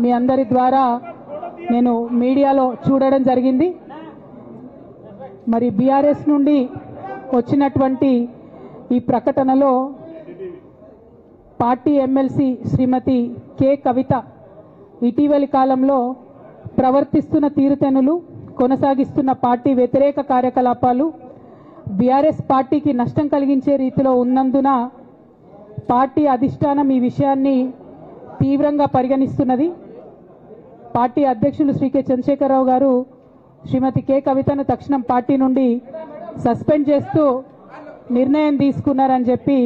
మీ అందరి ద్వారా నేను మీడియాలో చూడడం జరిగింది. మరి బీఆర్ఎస్ నుండి వచ్చినటువంటి ఈ ప్రకటనలో పార్టీ ఎమ్మెల్సీ శ్రీమతి కె కవిత ఇటీవలి కాలంలో ప్రవర్తిస్తున్న తీరుతెన్నులు, కొనసాగిస్తున్న పార్టీ వ్యతిరేక కార్యకలాపాలు బీఆర్ఎస్ పార్టీకి నష్టం కలిగించే రీతిలో ఉన్నందున పార్టీ అధిష్టానం ఈ విషయాన్ని తీవ్రంగా పరిగణిస్తున్నది. పార్టీ అధ్యక్షులు శ్రీ కె చంద్రశేఖరరావు గారు శ్రీమతి కె కవితను తక్షణం పార్టీ నుండి సస్పెండ్ చేస్తూ నిర్ణయం తీసుకున్నారని చెప్పి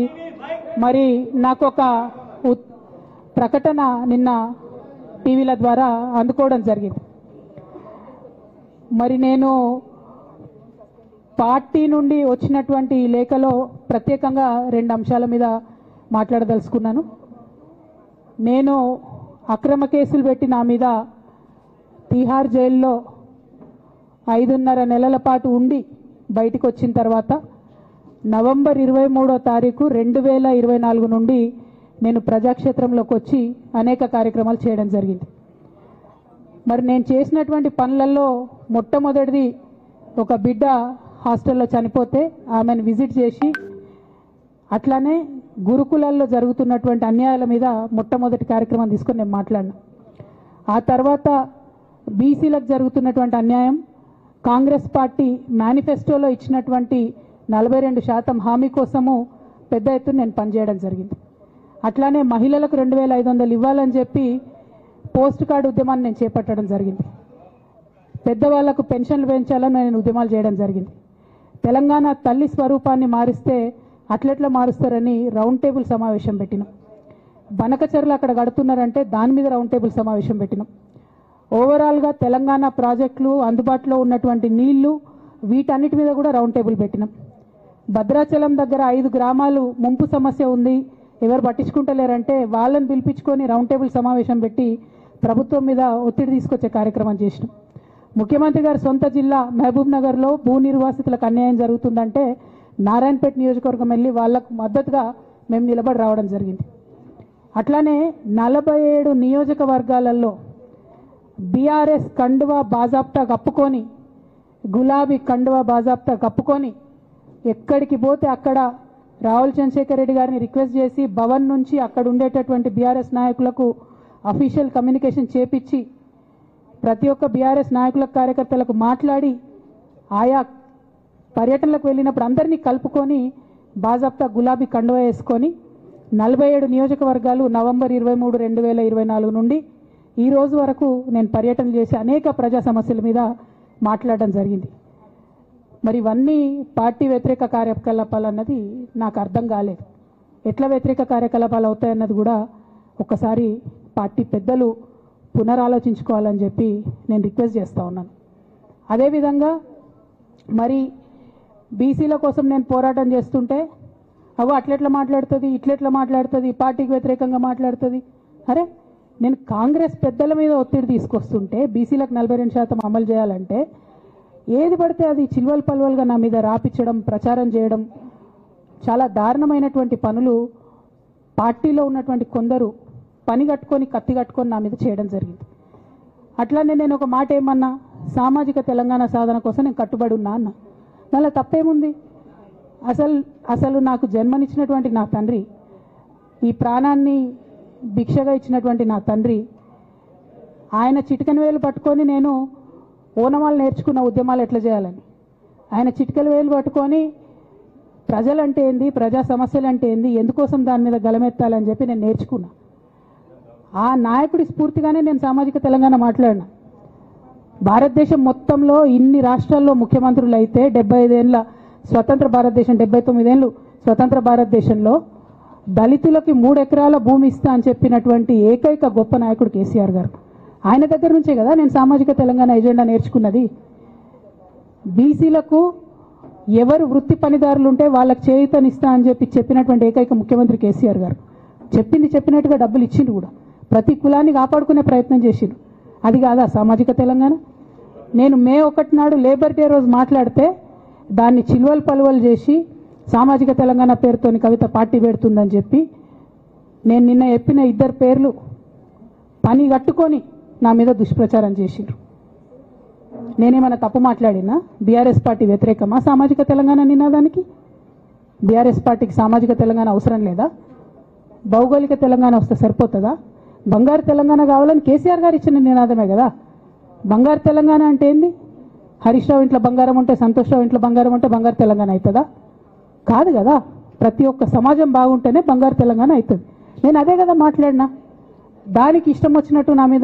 మరి నాకు ఒక ప్రకటన నిన్న టీవీల ద్వారా అందుకోవడం జరిగింది. మరి నేను పార్టీ నుండి వచ్చినటువంటి లేఖలో ప్రత్యేకంగా 2 అంశాల మీద మాట్లాడదలుచుకున్నాను. నేను అక్రమ కేసులు పెట్టి నా మీద తిహార్ జైల్లో 5.5 నెలల పాటు ఉండి బయటికి వచ్చిన తర్వాత నవంబర్ 23వ తారీఖు 2024 నుండి నేను ప్రజాక్షేత్రంలోకి వచ్చి అనేక కార్యక్రమాలు చేయడం జరిగింది. మరి నేను చేసినటువంటి పనులలో మొట్టమొదటిది ఒక బిడ్డ హాస్టల్లో చనిపోతే ఆమెను విజిట్ చేసి, అట్లానే గురుకులాల్లో జరుగుతున్నటువంటి అన్యాయాల మీద మొట్టమొదటి కార్యక్రమం తీసుకొని నేను మాట్లాడినా. ఆ తర్వాత బీసీలకు జరుగుతున్నటువంటి అన్యాయం, కాంగ్రెస్ పార్టీ మేనిఫెస్టోలో ఇచ్చినటువంటి 42% హామీ కోసము పెద్ద ఎత్తున నేను పనిచేయడం జరిగింది. అట్లానే మహిళలకు 2500 ఇవ్వాలని చెప్పి పోస్ట్ కార్డు ఉద్యమాన్ని నేను చేపట్టడం జరిగింది. పెద్దవాళ్లకు పెన్షన్లు పెంచాలని నేను ఉద్యమాలు చేయడం జరిగింది. తెలంగాణ తల్లి స్వరూపాన్ని మారిస్తే అట్లెట్లా మారుస్తారని రౌండ్ టేబుల్ సమావేశం పెట్టినాం. బనకచర్లు అక్కడ కడుతున్నారంటే దాని మీద రౌండ్ టేబుల్ సమావేశం పెట్టినాం. ఓవరాల్గా తెలంగాణ ప్రాజెక్టులు, అందుబాటులో ఉన్నటువంటి నీళ్లు, వీటన్నిటి మీద కూడా రౌండ్ టేబుల్ పెట్టినాం. భద్రాచలం దగ్గర 5 గ్రామాలు ముంపు సమస్య ఉంది, ఎవరు పట్టించుకుంటలేరంటే వాళ్ళని పిలిపించుకొని రౌండ్ టేబుల్ సమావేశం పెట్టి ప్రభుత్వం మీద ఒత్తిడి తీసుకొచ్చే కార్యక్రమం చేసినాం. ముఖ్యమంత్రి గారి సొంత జిల్లా మహబూబ్ నగర్లో భూ నిర్వాసితులకు అన్యాయం జరుగుతుందంటే నారాయణపేట నియోజకవర్గం వెళ్ళి వాళ్లకు మద్దతుగా మేము నిలబడి రావడం జరిగింది. అట్లానే 47 నియోజకవర్గాలలో బీఆర్ఎస్ కండువా బాజాప్తా కప్పుకొని, గులాబీ కండువా బాజాప్తా కప్పుకొని ఎక్కడికి పోతే అక్కడ రావుల చంద్రశేఖర్ రెడ్డి గారిని రిక్వెస్ట్ చేసి భవన్ నుంచి అక్కడ ఉండేటటువంటి బీఆర్ఎస్ నాయకులకు అఫీషియల్ కమ్యూనికేషన్ చేపించి ప్రతి ఒక్క బీఆర్ఎస్ నాయకులకు, కార్యకర్తలకు మాట్లాడి ఆయా పర్యటనలకు వెళ్ళినప్పుడు అందరినీ కలుపుకొని బాజాప్తా గులాబీ కండువా వేసుకొని 47 నియోజకవర్గాలు నవంబర్ 23, 2024 నుండి ఈ రోజు వరకు నేను పర్యటన చేసి అనేక ప్రజా సమస్యల మీద మాట్లాడడం జరిగింది. మరి ఇవన్నీ పార్టీ వ్యతిరేక కార్యకలాపాలు అన్నది నాకు అర్థం కాలేదు. ఎట్లా వ్యతిరేక కార్యకలాపాలు అవుతాయన్నది కూడా ఒకసారి పార్టీ పెద్దలు పునరాలోచించుకోవాలని చెప్పి నేను రిక్వెస్ట్ చేస్తూ ఉన్నాను. అదేవిధంగా మరి బీసీల కోసం నేను పోరాటం చేస్తుంటే అట్లెట్లా మాట్లాడుతుంది, ఇట్లెట్లా మాట్లాడుతుంది, పార్టీకి వ్యతిరేకంగా మాట్లాడుతుంది. అరే, నేను కాంగ్రెస్ పెద్దల మీద ఒత్తిడి తీసుకొస్తుంటే బీసీలకు 42% అమలు చేయాలంటే ఏది పడితే అది చిల్వల్ పల్వల్గా నా మీద రాపించడం, ప్రచారం చేయడం, చాలా దారుణమైనటువంటి పనులు పార్టీలో ఉన్నటువంటి కొందరు పని కట్టుకొని, కత్తి కట్టుకొని నా మీద చేయడం జరిగింది. అట్లానే నేను ఒక మాట ఏమన్నా, సామాజిక తెలంగాణ సాధన కోసం నేను కట్టుబడి ఉన్నా అన్న. దానిలో తప్పేముంది? అసలు నాకు జన్మనిచ్చినటువంటి నా తండ్రి, ఈ ప్రాణాన్ని భిక్షగా ఇచ్చినటువంటి నా తండ్రి, ఆయన చిటికెన వేలు పట్టుకొని నేను ఓనమాలు నేర్చుకున్న ఉద్యమాలు ఎట్లా చేయాలని, ఆయన చిటికెల వేలు పట్టుకొని ప్రజలంటే ఏంది, ప్రజా సమస్యలు అంటే ఏంది, ఎందుకోసం దాని మీద గలమెత్తాలని చెప్పి నేను నేర్చుకున్నా. ఆ నాయకుడి స్ఫూర్తిగానే నేను సామాజిక తెలంగాణ మాట్లాడినా. భారతదేశం మొత్తంలో ఇన్ని రాష్ట్రాల్లో ముఖ్యమంత్రులు అయితే 75 ఏళ్ళ స్వతంత్ర భారతదేశం, 79 ఏళ్ళు స్వతంత్ర భారతదేశంలో దళితులకి 3 ఎకరాల భూమి ఇస్తా అని చెప్పినటువంటి ఏకైక గొప్ప నాయకుడు కేసీఆర్ గారు. ఆయన దగ్గర నుంచే కదా నేను సామాజిక తెలంగాణ ఎజెండా నేర్చుకున్నది. బీసీలకు ఎవరు వృత్తి పనిదారులు ఉంటే వాళ్ళకి చేయూతనిస్తా అని చెప్పినటువంటి ఏకైక ముఖ్యమంత్రి కేసీఆర్ గారు. చెప్పినట్టుగా డబ్బులు ఇచ్చిండు కూడా, ప్రతి కులాన్ని కాపాడుకునే ప్రయత్నం చేసిండు. అది కాదా సామాజిక తెలంగాణ? నేను మే 1 నాడు లేబర్ డే రోజు మాట్లాడితే దాన్ని చిల్వల్ పలువలు చేసి సామాజిక తెలంగాణ పేరుతోని కవిత పార్టీ పెడుతుందని చెప్పి నేను నిన్న చెప్పిన 2 పేర్లు పని కట్టుకొని నా మీద దుష్ప్రచారం చేసిండ్రు. నేనేమైనా తప్పు మాట్లాడినా? బీఆర్ఎస్ పార్టీ వ్యతిరేకమా సామాజిక తెలంగాణ నినాదానికి? బీఆర్ఎస్ పార్టీకి సామాజిక తెలంగాణ అవసరం లేదా? భౌగోళిక తెలంగాణ వస్తే సరిపోతుందా? బంగారు తెలంగాణ కావాలని కేసీఆర్ గారు ఇచ్చిన నినాదమే కదా. బంగారు తెలంగాణ అంటే ఏంది? హరీష్ రావు ఇంట్లో బంగారం ఉంటే, సంతోష్ రావు ఇంట్లో బంగారం ఉంటే బంగారు తెలంగాణ అవుతుందా? కాదు కదా. ప్రతి ఒక్క సమాజం బాగుంటేనే బంగారు తెలంగాణ అవుతుంది. నేను అదే కదా మాట్లాడినా. దానికి ఇష్టం వచ్చినట్టు నా మీద